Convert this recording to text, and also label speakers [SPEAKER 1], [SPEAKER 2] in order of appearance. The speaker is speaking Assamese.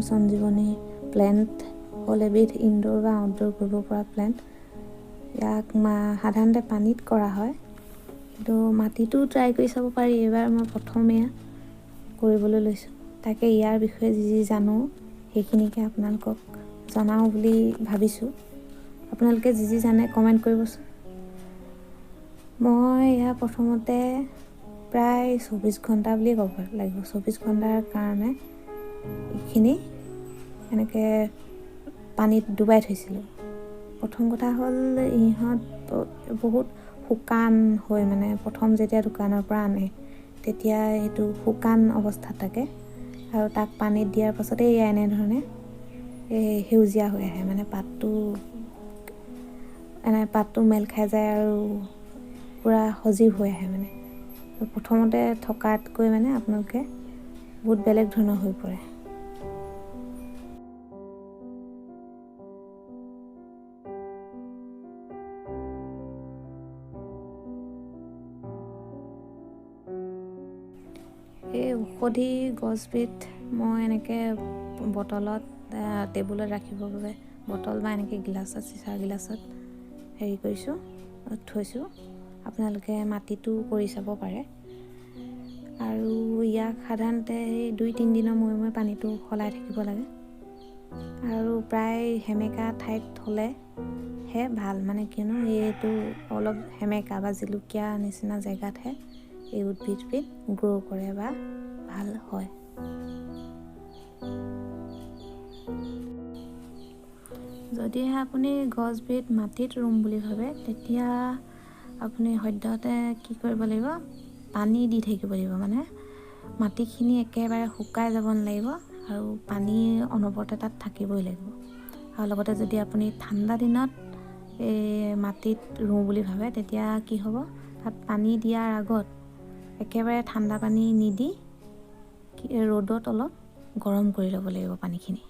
[SPEAKER 1] সঞ্জীৱনী প্লেণ্ট হ'ল এবিধ ইনডোৰ বা আউটডোৰ কৰিব পৰা প্লেণ্ট। ইয়াক সাধাৰণতে পানীত কৰা হয়, কিন্তু মাটিতো ট্ৰাই কৰি চাব পাৰি। এইবাৰ মই প্ৰথমে কৰিবলৈ লৈছোঁ, তাকে ইয়াৰ বিষয়ে যি জানো সেইখিনিকে আপোনালোকক জনাওঁ বুলি ভাবিছোঁ। আপোনালোকে যি জানে কমেণ্ট কৰিবচোন। মই ইয়াৰ প্ৰথমতে প্ৰায় 24 ঘণ্টা বুলি ক'ব লাগিব। 24 ঘণ্টাৰ কাৰণে এইখিনি এনেকৈ পানীত ডুবাই থৈছিলোঁ। প্ৰথম কথা হ'ল ইহঁত বহুত শুকান হৈ, প্ৰথম যেতিয়া দোকানৰ পৰা আনে তেতিয়া এইটো শুকান অৱস্থাত থাকে, আৰু তাক পানীত দিয়াৰ পাছতে এনেধৰণে সেউজীয়া হৈ আহে, পাতটো মেল খাই যায় আৰু পূৰা সজীৱ হৈ আহে। প্ৰথমতে থকাতকৈ আপোনালোকে বহুত বেলেগ ধৰণৰ হৈ পৰে। এই ঔষধি গছবিধ মই এনেকৈ বটলত টেবুলত ৰাখিবৰ বাবে বটল বা এনেকৈ গিলাচত, চিচাৰ গিলাচত থৈছোঁ। আপোনালোকে মাটিতো কৰি চাব পাৰে। আৰু ইয়াক সাধাৰণতে 2-3 দিনৰ মূৰে পানীটো সলাই থাকিব লাগে, আৰু প্ৰায় সেমেকা ঠাইত থ'লেহে ভাল। কিয়নো এইটো অলপ সেমেকা বা জলকীয়া নিচিনা জেগাতহে এই উদ্ভিদবিধ গ্ৰ' কৰে বা ভাল হয়। যদিহে আপুনি গছবিধ মাটিত ৰুম বুলি ভাবে, তেতিয়া আপুনি সদ্যহতে কি কৰিব লাগিব, পানী দি থাকিব লাগিব। মাটিখিনি একেবাৰে শুকাই যাব নালাগিব, আৰু পানী অনবৰতে তাত থাকিবই লাগিব। আৰু লগতে যদি আপুনি ঠাণ্ডা দিনত মাটিত ৰুওঁ বুলি ভাবে, তেতিয়া কি হ'ব, তাত পানী দিয়াৰ আগত একেবাৰে ঠাণ্ডা পানী নিদি ৰ'দত অলপ গৰম কৰি ল'ব লাগিব পানীখিনি।